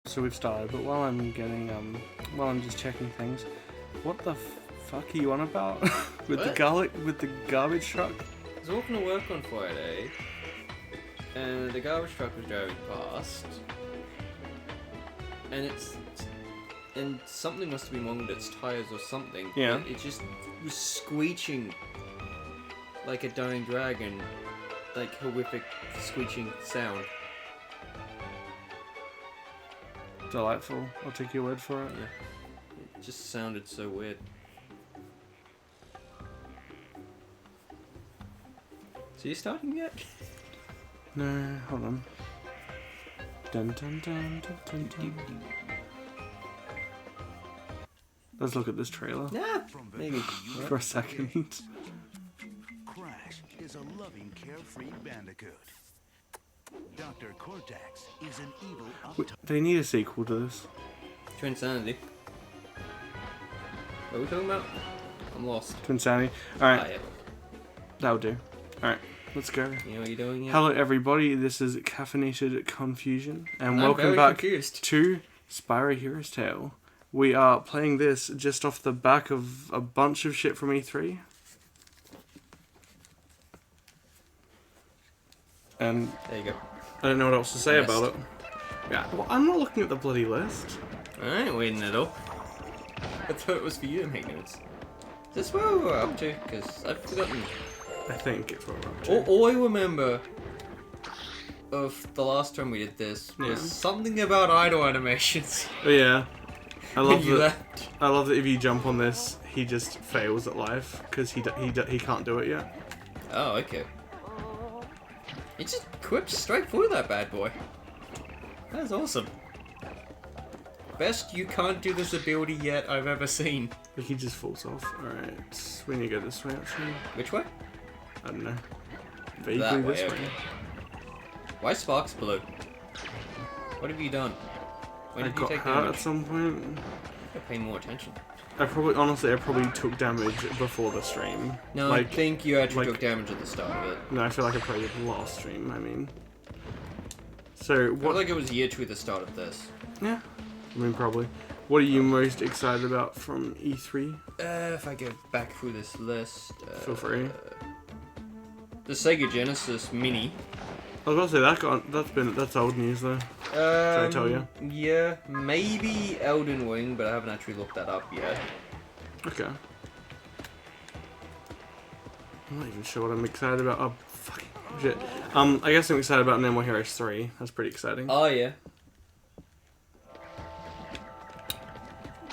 So we've started, but while I'm just checking things, what the fuck are you on about? with the garbage truck? I was walking to work on Friday, and the garbage truck was driving past, and something must have been wrong with its tires or something. Yeah. It just was screeching like a dying dragon, like horrific screeching sound. Delightful. I'll take your word for it. Yeah. It just sounded so weird. So you starting yet? No, hold on. Dun dun dun dun dun dun. Let's look at this trailer. Nah, maybe. For a second. Crash is a loving, carefree bandicoot. Dr. Cortex is an evil Wait, they need a sequel to this. Twinsanity. What are we talking about? I'm lost. Twinsanity. Alright, Yeah. that'll do. Alright, let's go. You know what you're doing here? Hello everybody, this is Caffeinated Confusion, and I'm welcome very back confused. to Spyro Hero's Tale. We are playing this just off the back of a bunch of shit from E3. And There you go. I don't know what else to say List. about it. Yeah, well, I'm not looking at the bloody list. I ain't waiting at all. I thought it was for you to make notes. Is this where we were up to? Because I've forgotten. I think it's what we're up to. All I remember of the last time we did this was Yeah. something about idle animations. Oh, yeah. I love you that. left. I love that if you jump on this, he just fails at life because he can't do it yet. Oh, okay. He just quips straight through that bad boy. That's awesome. Best you can't do this ability yet I've ever seen. But he just falls off. Alright, we need to go this way actually. Which way? I don't know. Vaguely That way, this way. okay. Why sparks blue? What have you done? When I did you got take hurt damage? at some point. Gotta pay more attention. I probably took damage before the stream. No, I think you actually took damage at the start of it. No, I feel like I probably did the last stream, I mean. So, I feel what... like it was year 2 at the start of this. Yeah, I mean, probably. What are you most excited about from E3? If I go back through this list... Feel free. The Sega Genesis Mini. I was gonna say, that's old news though. Should I tell you? Yeah, maybe Elden Ring, but I haven't actually looked that up yet. Okay. I'm not even sure what I'm excited about. Oh, fucking shit. I guess I'm excited about No More Heroes 3. That's pretty exciting. Oh, yeah.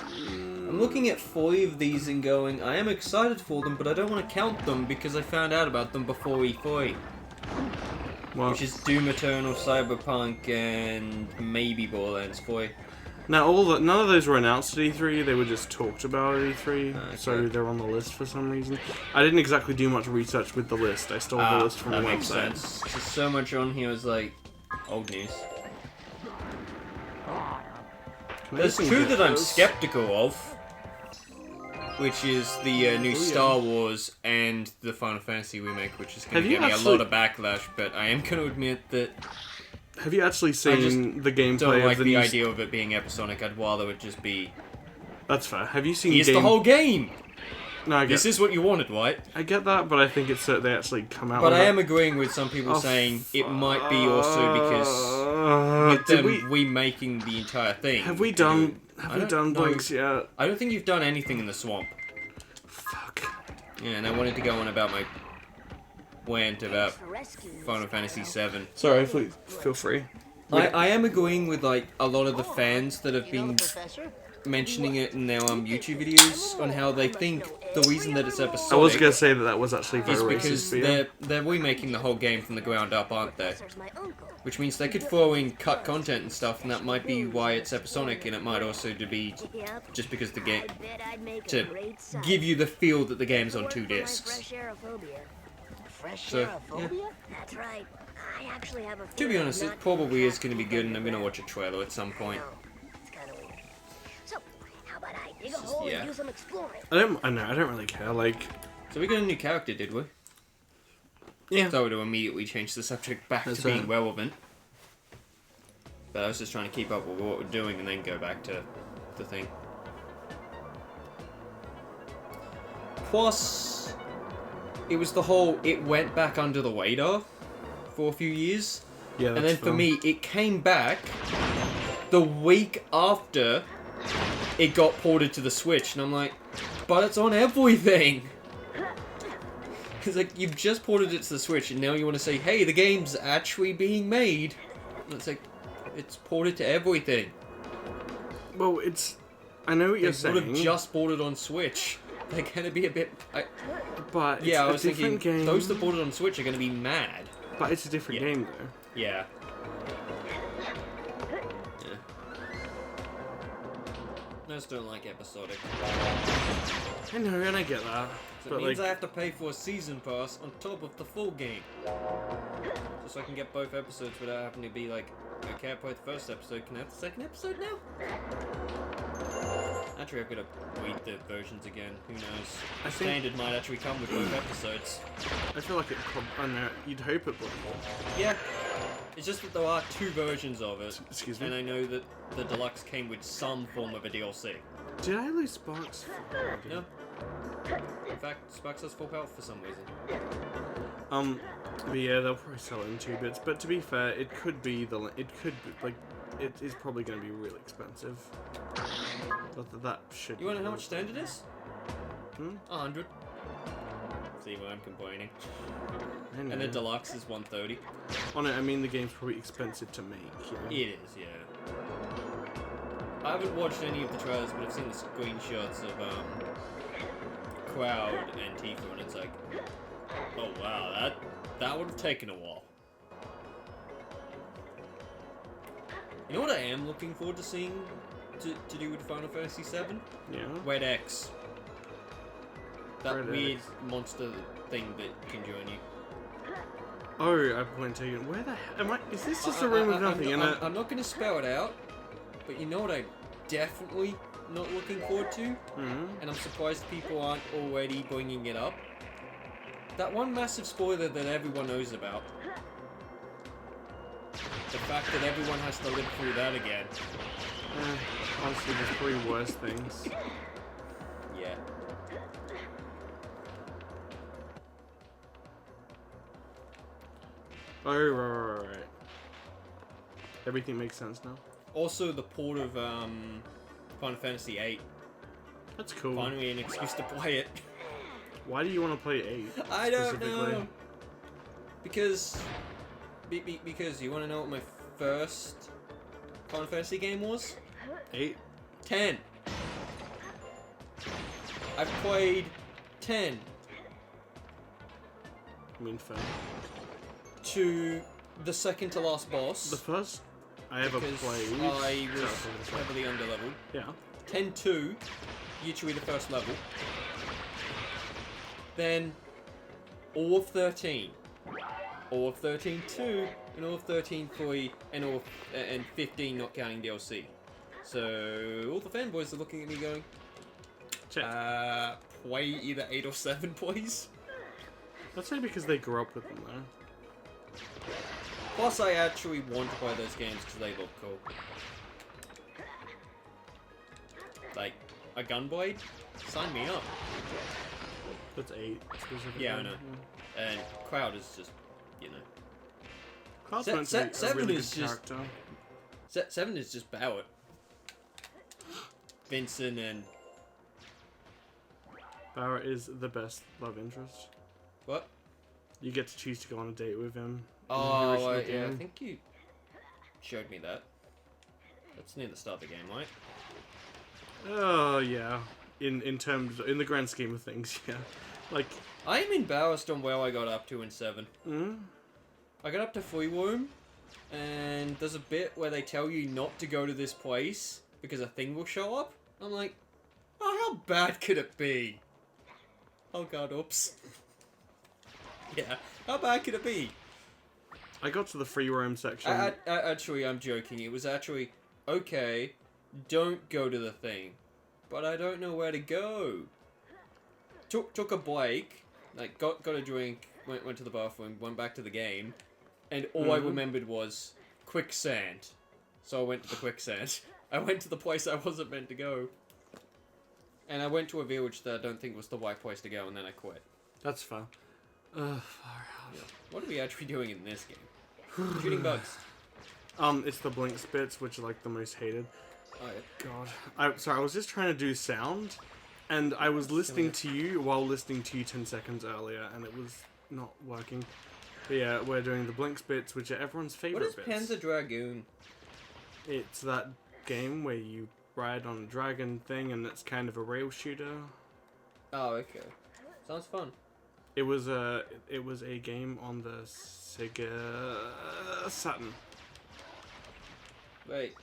I'm looking at 4 of these and going, I am excited for them, but I don't want to count them because I found out about them before E3. Well, Which is Doom Eternal, Cyberpunk, and maybe Borderlands 4. now none of those were announced at E3. They were just talked about at E3, Okay. so they're on the list for some reason. I didn't exactly do much research with the list. I stole the list from the that makes website. sense. There's so much on here is like old news. There's Amazing two that I'm videos. skeptical of, which is the new yeah. Star Wars and the Final Fantasy remake, which is going Have to you get me a actually- lot of backlash. But I am going to admit that Have you actually seen the gameplay don't like of the the new... idea of it being episodic. I'd rather it just be. That's fair. Have you seen Here's the whole game. No, I This is what you wanted, right? I get that, but I think it's that they actually come out But with I it. am agreeing with some people Oh, saying it might be also because with did them we remaking the entire thing. have we to do done it. have I we don't done know. Blinks yet? I don't think you've done anything in the swamp. Fuck. Yeah, and I wanted to go on about my rant about Final Fantasy VII. Sorry, please feel free. I am agreeing with like a lot of the fans that have been mentioning it in their YouTube videos on how they think the reason that it's episodic I was gonna say that was actually very is racist because for you. they're remaking the whole game from the ground up, aren't they? Which means they could throw in cut content and stuff, and that might be why it's episodic, and it might also be just because the game to give you the feel that the game's on 2 discs. So, yeah. That's right. I actually have a To be honest, it probably is going to be good, and I'm going to watch a trailer at some point. It's kind of weird. So, how about I dig a This is- hole yeah. and do some exploring? I don't really care. Like, So we got a new character, did we? yeah. So to immediately change the subject back That's to being right. relevant. But I was just trying to keep up with what we're doing and then go back to the thing. Plus, it was the whole, it went back under the radar for a few years. Yeah, And then for me, it came back the week after it got ported to the Switch. And I'm like, but it's on everything! It's like, you've just ported it to the Switch and now you want to say, hey, the game's actually being made. And it's like, it's ported to everything. Well, it's... I know what you're saying. They would have just bought it on Switch. They're gonna be a bit... But yeah, I it's was a thinking, different game. those that bought it on Switch are gonna be mad. But it's a different game, though. Yeah. I just don't like episodic. I know, and I get that. So but it means like, I have to pay for a season pass on top of the full game. Just so I can get both episodes without having to be like, okay, I played the first episode, can I have the second episode now? Actually, I've got to read the versions again, who knows. I think- Standard might actually come with both episodes. I feel like it I don't know, you'd hope it would. Yeah. It's just that there are two versions of it. Excuse me? And I know that the deluxe came with some form of a DLC. Did I lose Sparks? No. In fact, Sparks has full health for some reason. But yeah, they'll probably sell it in 2 bits. But to be fair, it could be it is probably going to be really expensive. But that should. You wanna know how much standard is? 100. See why I'm complaining. I know. And the deluxe is 130. On it, I mean the game's probably expensive to make. You know? It is, yeah. I haven't watched any of the trailers, but I've seen the screenshots of Crowd and Tifa, and it's like, oh wow, that would have taken a while. You know what I am looking forward to seeing to do with Final Fantasy VII? Yeah. Red X. That Red weird X. monster thing that can join you. Oh, I've been taken. Where the hell am I? Is this just a room with nothing in it? I'm not going to spell it out, but you know what I'm definitely not looking forward to? And I'm surprised people aren't already bringing it up. That one massive spoiler that everyone knows about. The fact that everyone has to live through that again. Honestly, there's probably worse things. Yeah. Oh, right. Everything makes sense now. Also, the port of Final Fantasy VIII. That's cool. Finally, an excuse to play it. Why do you want to play 8? I don't specifically? know. Because you want to know what my first Final Fantasy game was? 8? 10. I've played 10 I mean, fair. to the second to last boss. The first I ever because played. I was heavily underleveled. Yeah. 10-2, literally the first level. Then all of 13. All of 13-2, and all of 13-3, and 15 not counting DLC. So all the fanboys are looking at me going, Check. play either 8 or 7, please. I'd say because they grew up with them, though. Plus, I actually want to play those games because they look cool. Like, a Gunblade? Sign me up. That's 8 specifically. Yeah, I know. And Cloud is just, you know. Cloud's Se- meant to be se- a really is good just- character. 7 is just Barrett. Vincent and... Barrett is the best love interest. What? You get to choose to go on a date with him. in the Oh, original yeah, I game. think you showed me that. That's near the start of the game, right? Oh, yeah. In the grand scheme of things, yeah. Like, I am embarrassed on where I got up to in 7. I got up to Free Room, and there's a bit where they tell you not to go to this place because a thing will show up. I'm like, oh, how bad could it be? Oh god, oops. Yeah, how bad could it be? I got to the free roam section. Actually, I'm joking. It was actually, okay, don't go to the thing, but I don't know where to go. Took a break, like got a drink, went to the bathroom, went back to the game, and all I remembered was quicksand. so I went to the quicksand. I went to the place I wasn't meant to go. And I went to a village that I don't think was the right place to go, and then I quit. That's fun. Far out. Yeah. What are we actually doing in this game? Shooting bugs. It's the blink spits, which are like the most hated. Oh, yeah. God. Sorry, I was just trying to do sound, and I was listening to you while listening to you 10 seconds earlier, and it was not working. But yeah, we're doing the blink spits, which are everyone's favorite What is bits. Panzer Dragoon? It's that game where you ride on a dragon thing, and it's kind of a rail shooter. Oh, okay. Sounds fun. It was a game on the Sega Saturn. Wait,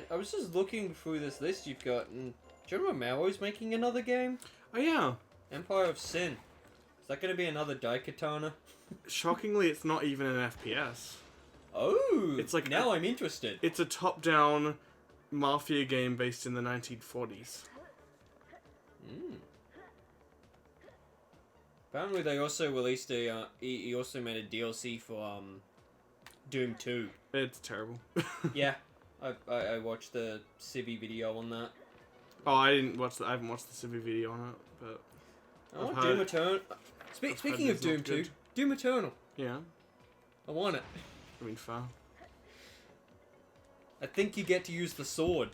I was just looking through this list you've got, and John Romero's making another game? Oh yeah. Empire of Sin. Is that going to be another Daikatana? Shockingly, it's not even an FPS. Oh! It's like now I'm interested. It's a top-down mafia game based in the 1940s. Mm. Apparently they also released a, he also made a DLC for, Doom 2. It's terrible. Yeah. I watched the Civi video on that. Oh, I haven't watched the Civi video on it, but I want Doom Eternal. Speaking of it's not Doom 2, good. Doom Eternal. yeah, I want it. I mean, fair. I think you get to use the sword.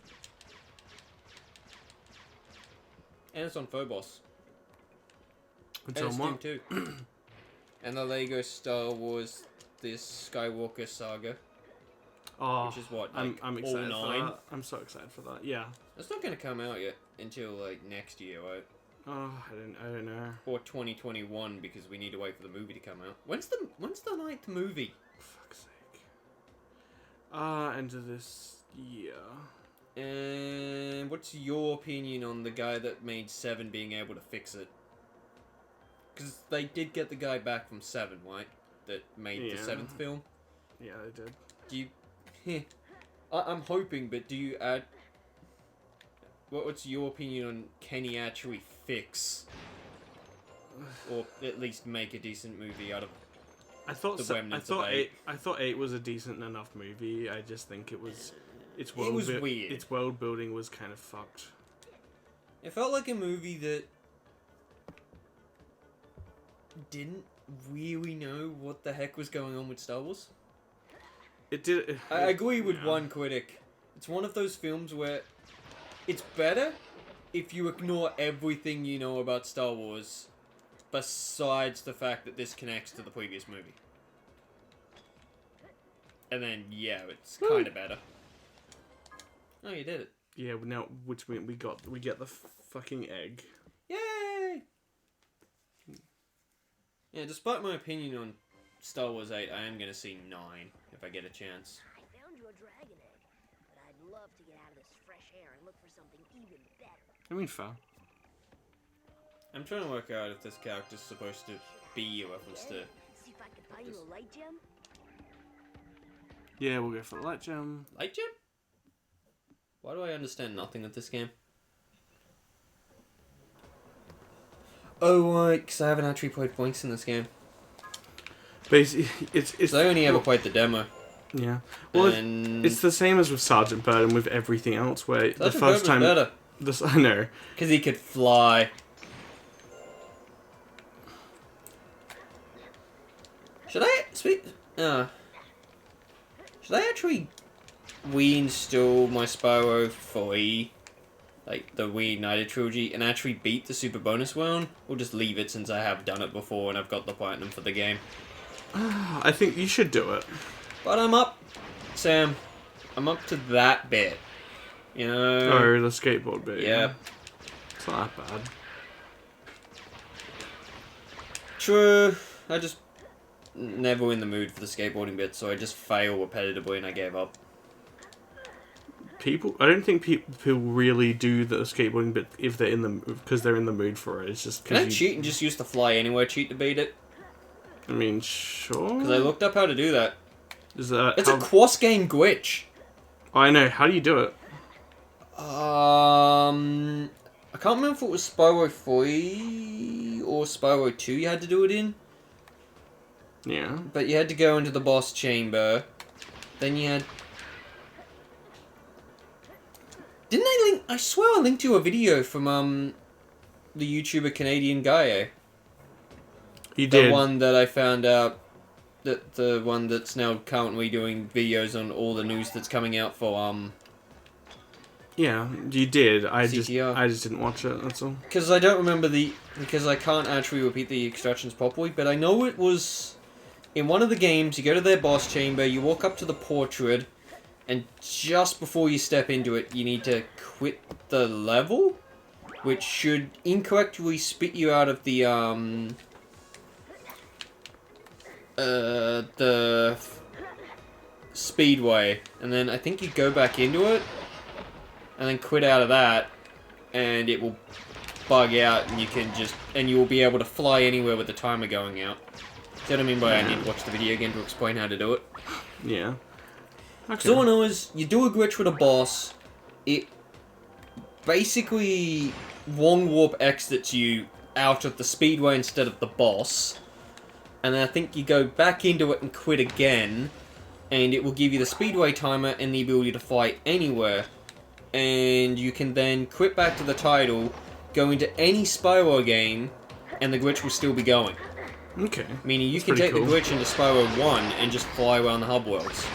And it's on Phobos. It's And on it's what? Doom 2. And the Lego Star Wars, this Skywalker saga. Oh, Which is what, I'm all excited for 9? that. I'm so excited for that. Yeah. It's not going to come out yet until, like, next year, right? Oh, I don't know. Or 2021, because we need to wait for the movie to come out. When's the 9th movie? For fuck's sake. End of this year. And what's your opinion on the guy that made 7 being able to fix it? Because they did get the guy back from 7, right? That made the 7th film. Yeah, they did. Do you... I'm hoping, but do you add... What's your opinion on can he actually fix? Or at least make a decent movie out of I thought the so, remnants of 8? I thought 8 was a decent enough movie. I just think it was its It was weird. Its world building was kind of fucked. It felt like a movie that didn't really know what the heck was going on with Star Wars. It did. I agree with one critic. It's one of those films where it's better if you ignore everything you know about Star Wars besides the fact that this connects to the previous movie. And then, yeah, it's kind of better. Oh, you did it. Yeah, now which means we get the fucking egg. Yay! Yeah, despite my opinion on Star Wars 8, I am going to see 9 if I get a chance. I found you a dragon egg, but I'd love to get out of this fresh air and look for something even better. I mean, fair. I'm trying to work out if this character's supposed to be a reference to... See if I can find you a light gem. Yeah, we'll go for the light gem. Light gem? Why do I understand nothing of this game? Oh, right, because I haven't actually played Blinks in this game. Basically, it's. I only ever played the demo. Yeah. Well, And it's the same as with Sergeant Bird and with everything else, where the Sergeant first Bird was time. better. This I know. Because he could fly. Should I speak? Should I actually reinstall my Spyro 3, like the Reignited trilogy, and actually beat the Super Bonus one, or just leave it since I have done it before and I've got the platinum for the game? I think you should do it. But I'm up, Sam. I'm up to that bit. You know. Oh, the skateboard bit. Yeah. It's not that bad. True. I just never in the mood for the skateboarding bit, so I just fail repetitively and I gave up. I don't think people really do the skateboarding bit if they're in the because they're in the mood for it. It's just Can I cheat and just use the fly anywhere cheat to beat it? I mean, sure. Because I looked up how to do that. Is that It's a cross game glitch. Oh, I know. How do you do it? I can't remember if it was Spyro 3 or Spyro 2 you had to do it in. Yeah. But you had to go into the boss chamber. Then you had... Didn't I link? I swear I linked you a video from the YouTuber Canadian guy. You did. The one that I found out that the one that's now currently doing videos on all the news that's coming out for Yeah, you did. I CTR. just didn't watch it. That's all. Because I don't remember because I can't actually repeat the instructions properly, but I know it was in one of the games. You go to their boss chamber, you walk up to the portrait, and just before you step into it, you need to quit the level, which should incorrectly spit you out of the speedway, and then I think you go back into it, and then quit out of that, and it will bug out, and you will be able to fly anywhere with the timer going out. See what I mean by I need to watch the video again to explain how to do it? Yeah. Okay. So all I know is, you do a glitch with a boss, it basically long warp exits you out of the speedway instead of the boss, and then I think you go back into it and quit again, and it will give you the speedway timer and the ability to fly anywhere, and you can then quit back to the title, go into any Spyro game, and the glitch will still be going. Okay. Meaning you That's can pretty take cool. the glitch into Spyro 1 and just fly around the hub worlds.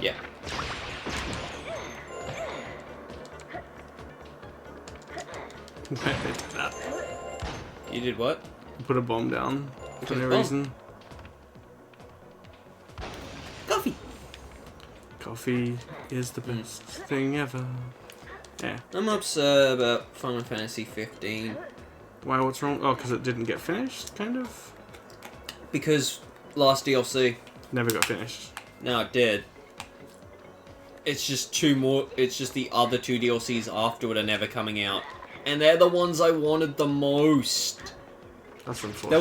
Yeah. Why did they do that? You did what? Put a bomb down for Okay. no Oh. reason. Coffee! Coffee is the best thing ever. Yeah. I'm upset about Final Fantasy 15. Why? What's wrong? Oh, because it didn't get finished, kind of. Because last DLC, Never got finished. now it did. It's just two more, it's just the other two DLCs after it are never coming out. And they're the ones I wanted the most. That's unfortunate. There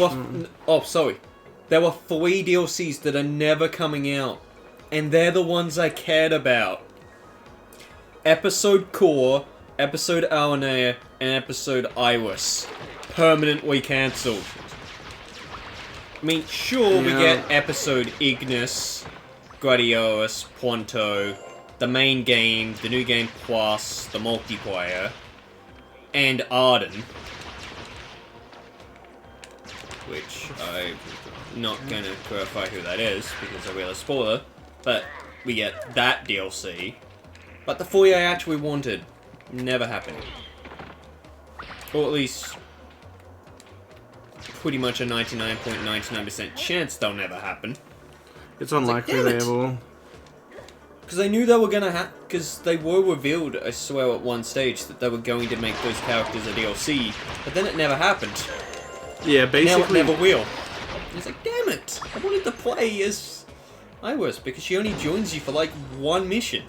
were, there were 3 DLCs that are never coming out. And they're the ones I cared about. Episode Core, Episode Aonea, and Episode Iris. Permanently cancelled. I mean, sure, we get Episode Ignis, Gladiolus, Ponto, the main game, the new game plus, the multiplayer, and Arden. Which I'm not gonna clarify who that is, because I will a spoiler, but we get that DLC. But the 3 I actually wanted never happened. Or at least pretty much a 99.99% chance they'll never happen. It's unlikely damn they it. ever will. Because I knew they were gonna have, because they were revealed, I swear, at one stage that they were going to make those characters a DLC, but then it never happened. Yeah, basically. Now it never will. And it's like, damn it! I wanted to play as Iris because she only joins you for like one mission.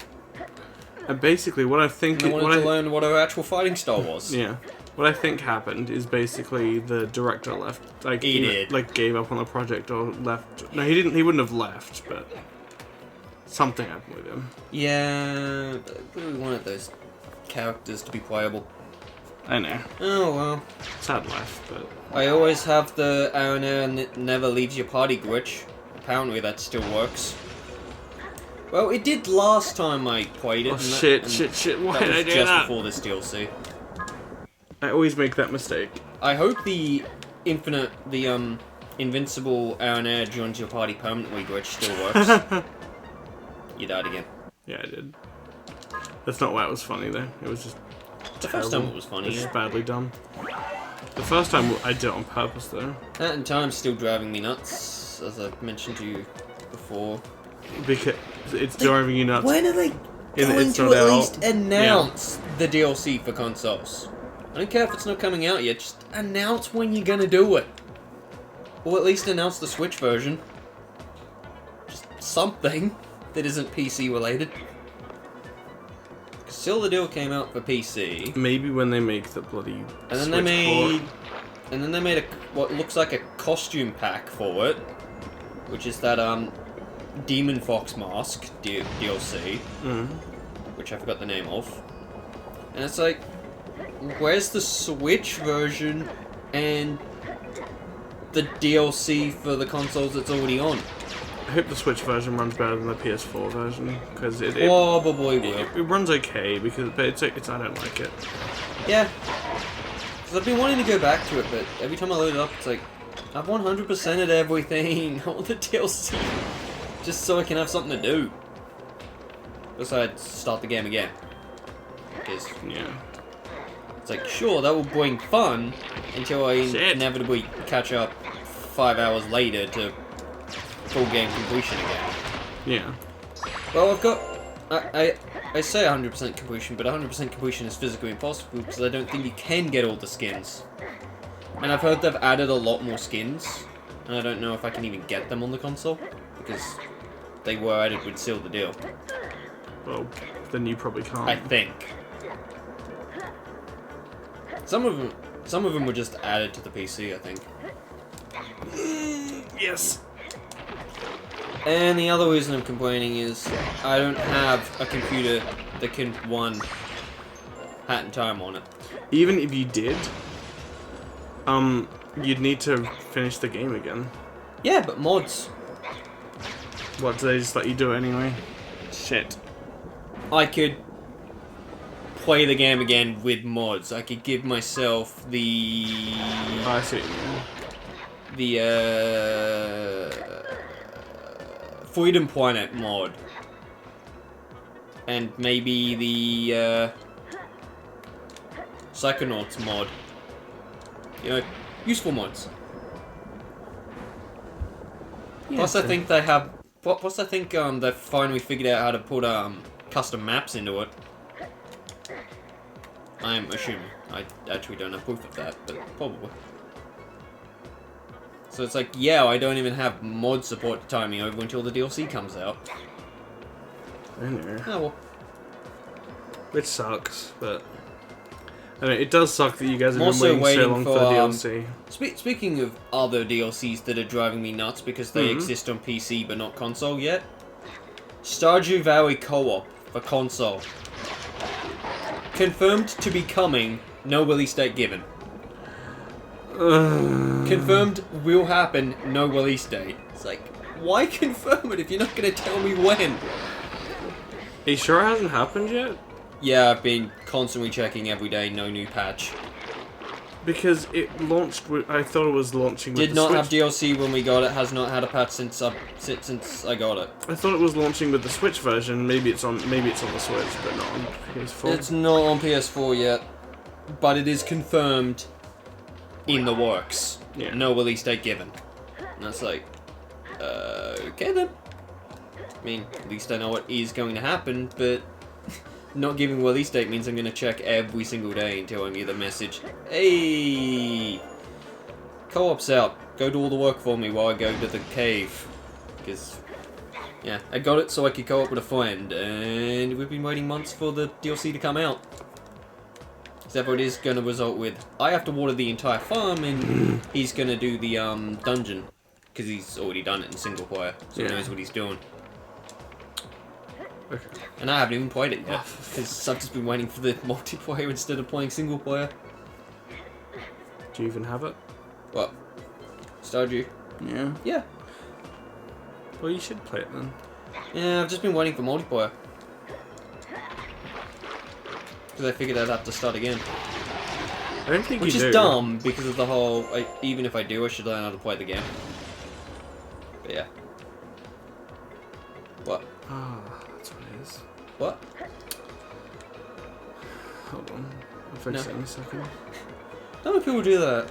And basically, what I think. And I wanted to learn what her actual fighting style was. Yeah. What I think happened is basically the director left. Like, He did. Like, gave up on the project or left. No, he didn't. He wouldn't have left, but something happened with him. Yeah, but I really wanted those characters to be playable. I know. Oh well. Sad life, but. I always have the Arena and it never leaves your party glitch. Apparently that still works. Well, it did last time I played it. Oh and shit! Why that did I was do just that? before this DLC. I always make that mistake. I hope the invincible Arena joins your party permanently glitch still works. You died again. Yeah, I did. That's not why it was funny though. It was just The first time it was funny. It's Yeah. just badly done. The first time I did it on purpose though. That in time's still driving me nuts, as I've mentioned to you before. Because it's driving you nuts. When are they Yeah, going it's to not at out. least announce the DLC for consoles? I don't care if it's not coming out yet, just announce when you're gonna do it. Or at least announce the Switch version. Just something that isn't PC related. Still the deal came out for PC. Maybe when they make the bloody And then Switch they made, port. and then they made what looks like a costume pack for it, which is that Demon Fox mask DLC, which I forgot the name of. And it's like, where's the Switch version and the DLC for the consoles that's already on? hope the Switch version runs better than the PS4 version because it Probably will. it runs okay but it's I don't like it. Yeah. Because I've been wanting to go back to it, but every time I load it up, it's like, I've 100%ed everything, all the DLC, just so I can have something to do. Besides, start the game again. Because, Yeah. it's like, sure, that will bring fun until I inevitably catch up 5 hours later to full game completion again. Yeah. Well, I've got... I say 100% completion, but 100% completion is physically impossible because I don't think you can get all the skins. And I've heard they've added a lot more skins, and I don't know if I can even get them on the console, because they were added with Seal the Deal. Well, then you probably can't. I think. Some of them were just added to the PC, I think. Yes. And the other reason I'm complaining is I don't have a computer that can run Hat in Time on it. Even if you did, you'd need to finish the game again. Yeah, but mods. What, do they just let you do it anyway? Shit. I could play the game again with mods. I could give myself the... I see what you mean. the Freedom Planet mod, and maybe the Psychonauts mod. You know, useful mods. Yeah, Plus, I so- think they have. Plus, I think they've finally figured out how to put custom maps into it. I'm assuming. I actually don't have proof of that, but probably. So it's like, yeah, I don't even have mod support to tie me over until the DLC comes out. I know. Oh well. Which sucks, but I mean, it does suck that you guys have I'm also been waiting so long waiting for the for, DLC. Speaking of other DLCs that are driving me nuts because they exist on PC but not console yet, Stardew Valley Co-op for console. Confirmed to be coming, no release date given. Confirmed will happen, no release date. It's like, why confirm it if you're not going to tell me when? Are you sure it hasn't happened yet? Yeah, I've been constantly checking every day, no new patch. Because it launched with, I thought it was launching with Did the not Switch. have DLC when we got it, has not had a patch since I got it. I thought it was launching with the Switch version. Maybe it's on the Switch, but not on PS4. It's not on PS4 yet, but it is confirmed in the works. Yeah. No release date given. And that's like, okay then. I mean, at least I know what is going to happen, but not giving a release date means I'm going to check every single day until I'm either messaged, hey, co-op's out, go do all the work for me while I go to the cave. Because, yeah, I got it so I could co-op with a friend, and we've been waiting months for the DLC to come out. Except for it is going to result with, I have to water the entire farm, and he's going to do the dungeon. Because he's already done it in single player, so he knows what he's doing. Okay. And I haven't even played it yet, because I've just been waiting for the multiplayer instead of playing single player. Do you even have it? What? Stardew? Yeah. Yeah. Well, you should play it then. Yeah, I've just been waiting for multiplayer. Because I figured I'd have to start again. I don't think Which you do. is dumb, because of the whole, even if I do, I should learn how to play the game. But yeah. What? Ah, that's what it is. What? Hold on. I'll fix No. it in a second. How many people do that?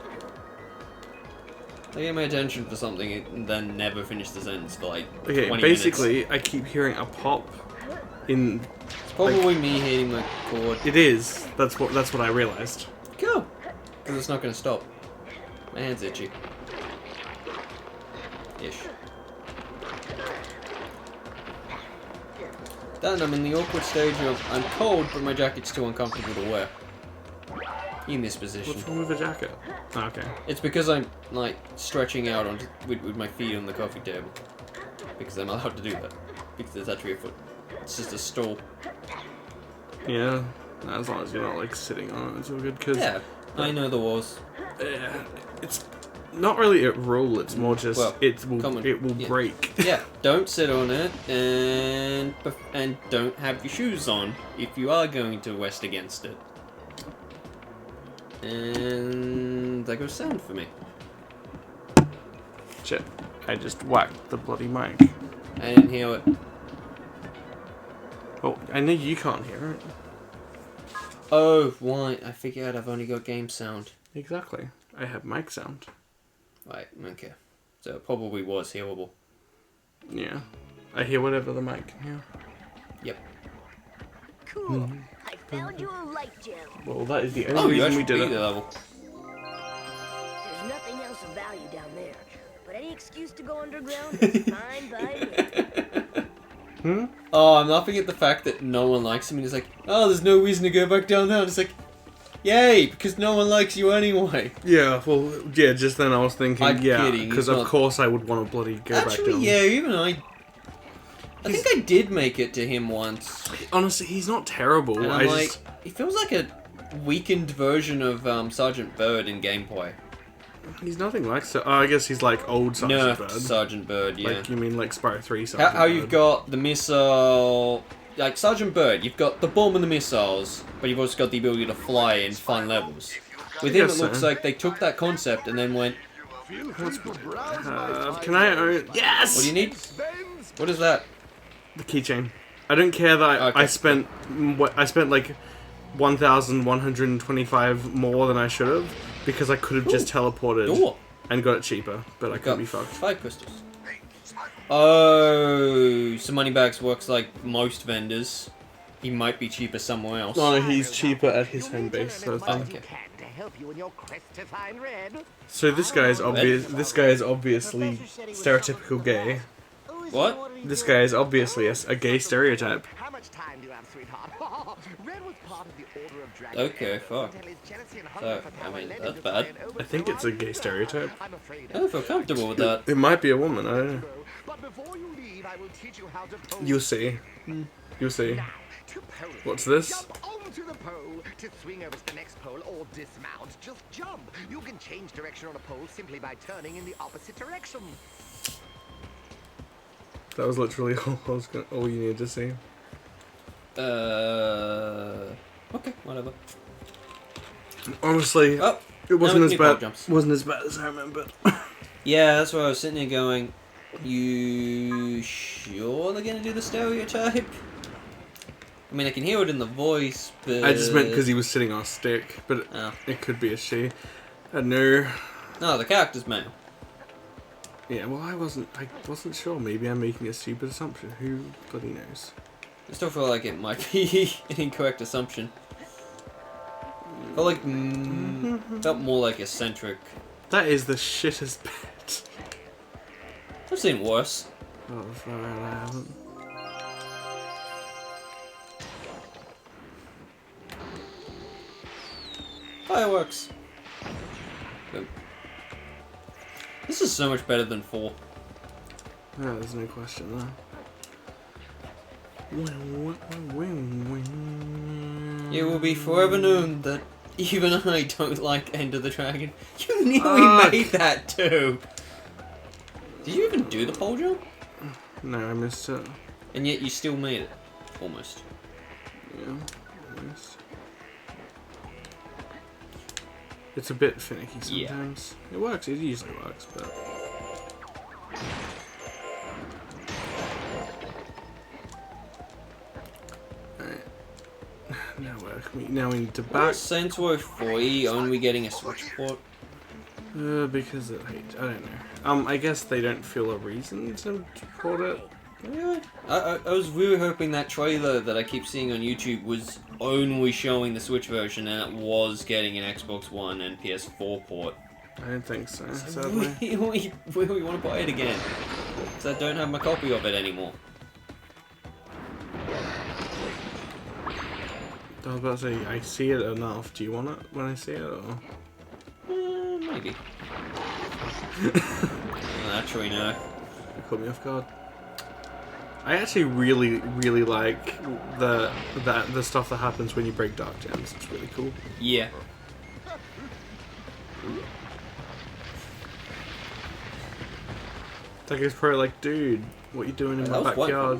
They get my attention for something and then never finish the sentence for like 20 Okay, minutes. basically, I keep hearing a pop in... It's probably me hitting my cord. It is. That's what I realized. Go! Because it's not going to stop. My hand's itchy. Ish. Then I'm in the awkward stage of I'm cold, but my jacket's too uncomfortable to wear. In this position. What's wrong with the jacket? Oh, okay. It's because I'm like stretching out on with my feet on the coffee table. Because I'm allowed to do that. Because there's actually a foot. It's just a stool. Yeah. As long as you're not like sitting on it, it's all good. Cause Yeah, I know the walls. yeah, it's not really a rule. It's more just Well, it will yeah. break. Yeah, don't sit on it, and don't have your shoes on if you are going to rest against it. And there goes sound for me. Shit! I just whacked the bloody mic. I didn't hear it. Oh, I know you can't hear it. Oh, right. I figured I've only got game sound. Exactly. I have mic sound. Right. Okay. So it probably was hearable. Yeah. I hear whatever the mic can hear. Yep. Cool. I found you a light gem. Well, that is the Oh, only you reason we actually did beat it. the level. There's nothing else of value down there, but any excuse to go underground is fine by me. Oh, I'm laughing at the fact that no one likes him, and he's like, oh, there's no reason to go back down there. And it's like, yay, because no one likes you anyway. Yeah, well, yeah, just then I was thinking, I'm yeah, kidding, because he's of not- course I would want to bloody go back Actually, down. yeah, even I think I did make it to him once. Honestly, he's not terrible. And I I'm like, just... he feels like a weakened version of Sergeant Bird in gameplay. He's nothing like... So, I guess he's like old Sergeant Nerfed Bird. Sergeant Bird, yeah. Like, you mean like Spyro 3 Sergeant How Bird. you've got the missile... Like, Sergeant Bird, you've got the bomb and the missiles, but you've also got the ability to fly in fun levels. With him, guess it looks so. like they took that concept and then went, Can I own... Yes! what do you need? What is that? The keychain. I don't care that Okay. I spent like 1,125 more than I should have because I could have just teleported Door. and got it cheaper, but I Got could be fucked. 5 crystals. Oh, so Moneybags works like most vendors. He might be cheaper somewhere else. No, he's cheaper at his home base. So, Okay. so this guy is obviously stereotypical gay. What? This guy is obviously a gay stereotype. How much time do you have, sweetheart? Red was part of the Order of Dragons. Okay, fuck. So, I mean, that's bad. I think it's a gay stereotype. I'm afraid I don't feel comfortable with that. It might be a woman. I don't know. But before you leave, I will teach you how to pole. You'll see. You'll see. Now, to pole. What's this? Jump onto the pole to swing over to the next pole or dismount. Just jump. You can change direction on a pole simply by turning in the opposite direction. That was literally all you needed to see. Okay, whatever. Honestly, Oh, it wasn't now we as can do pole bad. jumps. Wasn't as bad as I remembered. Yeah, that's where I was sitting there going, you sure they're gonna do the stereotype? I mean, I can hear it in the voice, but... I just meant because he was sitting on a stick, but Oh. it could be a she. No. No, the character's male. Yeah, well, I wasn't sure. Maybe I'm making a stupid assumption. Who bloody knows? I still feel like it might be an incorrect assumption. Felt like, felt more like eccentric. That is the shittest bit. I've seen worse. Oh, far out, I haven't. Fireworks. Boom. This is so much better than 4. No, there's no question there. It will be forever known that even I don't like Enter the Dragon. You knew Fuck. we made that too. Did you even do the pole jump? No, I missed it. And yet you still made it. Almost. Yeah, almost. It's a bit finicky Yeah. sometimes. It works. It usually works, but. Now we need to What back. sense were 3 only getting a Switch port? Because I don't know. I guess they don't feel a reason to port it. Really? I was really hoping that trailer that I keep seeing on YouTube was only showing the Switch version and it was getting an Xbox One and PS4 port. I don't think so. I Sadly. really want to buy it again. Because I don't have my copy of it anymore. I was about to say, I see it enough. Do you want it when I see it, or? Maybe. Actually, no. It caught me off guard. I actually really like the stuff that happens when you break dark gems. It's really cool. Yeah. That guy's probably like, dude, what you doing in my That was backyard?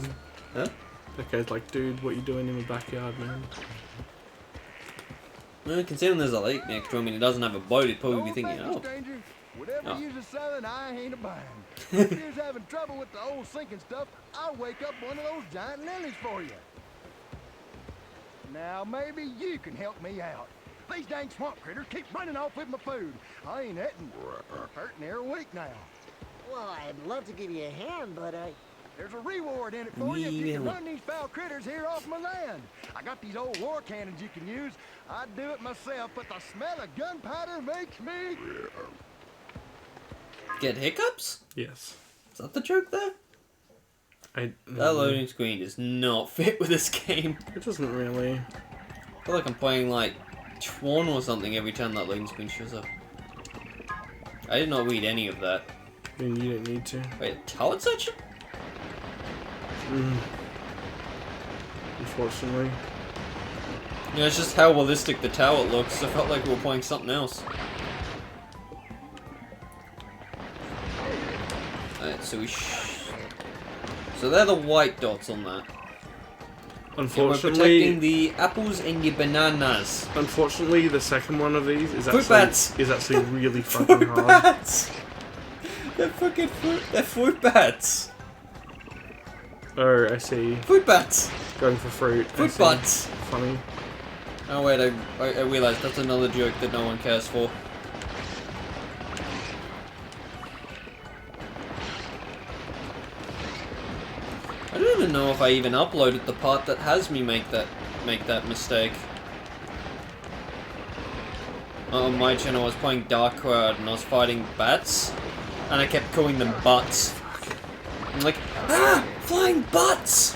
Huh? That guy's like, dude, what you doing in my backyard, man? Well, considering there's a lake next to him and he doesn't have a boat, he'd probably be thinking, Thank you, oh. stranger. Whatever Oh. you're selling, I ain't a-buying. If you're having trouble with the old sinking stuff, I'll wake up one of those giant lilies for you. Now, maybe you can help me out. These dang swamp critters keep running off with my food. I ain't hurting there a week now. Well, I'd love to give you a hand, but There's a reward in it for you if you can run these foul critters here off my land. I got these old war cannons you can use. I'd do it myself, but the smell of gunpowder makes me... Get hiccups? Yes. Is that the joke there? That loading screen does not fit with this game. It doesn't really. I feel like I'm playing like Tron or something every time that loading screen shows up. I did not read any of that. Then you don't need to. Wait, talent section? Unfortunately. Yeah, it's just how realistic the tower looks. I felt like we were playing something else. Alright, so so they're the white dots on that. Unfortunately, we're protecting the apples and your bananas. Unfortunately, the second one of these is Fruit bats. actually really fucking Fruit hard. bats! They're fucking fruit. They're fruit bats. Oh, I see. Fruit bats. Going for fruit. I Fruit see. bats. Funny. Oh wait, I realised that's another joke that no one cares for. I don't even know if I even uploaded the part that has me make that mistake. On my channel I was playing Dark Crowd and I was fighting bats and I kept calling them butts. I'm like, ah! Flying butts!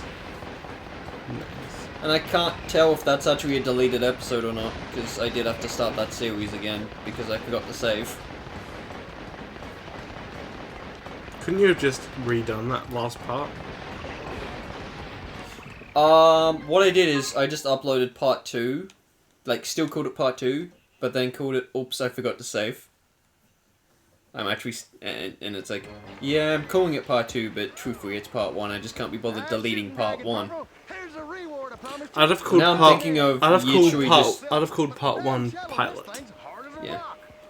And I can't tell if that's actually a deleted episode or not, because I did have to start that series again, because I forgot to save. Couldn't you have just redone that last part? What I did is, I just uploaded part 2, like, still called it part 2, but then called it, oops, I forgot to save. I'm actually, and it's like, yeah, I'm calling it part 2, but truthfully it's part 1, I just can't be bothered deleting part 1. I'd have called Now I'm part. thinking of I'd have literally called part. just... I'd have called part 1 pilot. Yeah.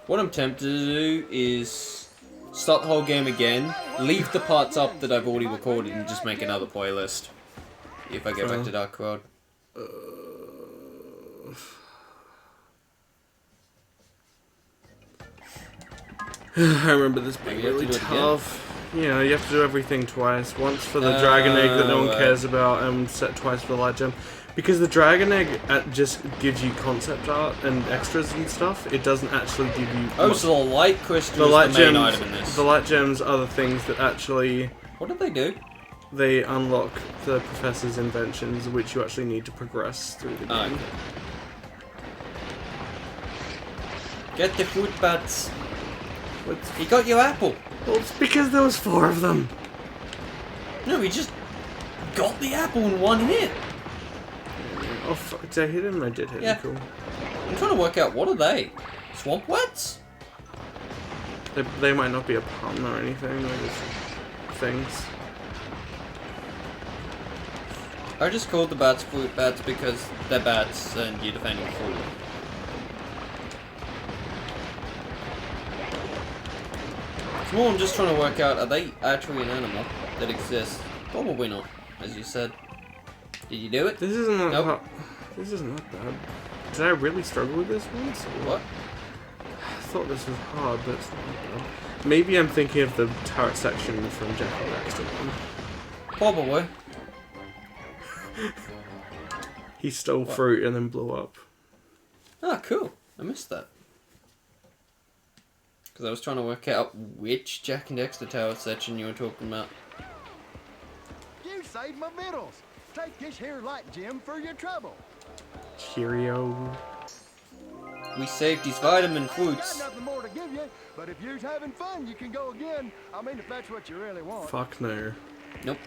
What I'm tempted to do is start the whole game again, leave the parts up that I've already recorded, and just make another playlist. If I get back to Dark Crowd. I remember this being Maybe you have really to do it again? tough. You know, you have to do everything twice. Once for the dragon egg that no one right. cares about, and set twice for the light gem. Because the dragon egg just gives you concept art and extras and stuff. It doesn't actually give you. Oh, much. so the light crystal The is light the main gems. item in this. The light gems are the things that actually What did they do? they unlock the professor's inventions, which you actually need to progress through the game. Oh, okay. Get the fruit bats. He got your apple. Well, it's because there was 4 of them. No, he just got the apple in one hit. Oh fuck! Did I hit him? I did hit Yeah. him. Cool. I'm trying to work out, what are they? Swamp wets? They might not be a pun or anything. They're just things. I just called the bats fruit bats because they're bats and you're defending fruit. So I'm just trying to work out, are they actually an animal that exists? Probably not, as you said. Did you do it? This isn't that Nope. hard. This isn't that bad. Did I really struggle with this once? Or What? I thought this was hard, but it's not that bad. Maybe I'm thinking of the turret section from Jack and Daxter one. Probably. He stole What? fruit and then blew up. Ah, cool. I missed that. Because I was trying to work out which Jack and Dexter Tower section you were talking about. You saved my victuals. Take this here light gem for your trouble. Cheerio. We saved these vitamin I fruits. got nothing more to give you, but if you're having fun, you can go again. I mean, if that's what you really want. Fuck no. Nope.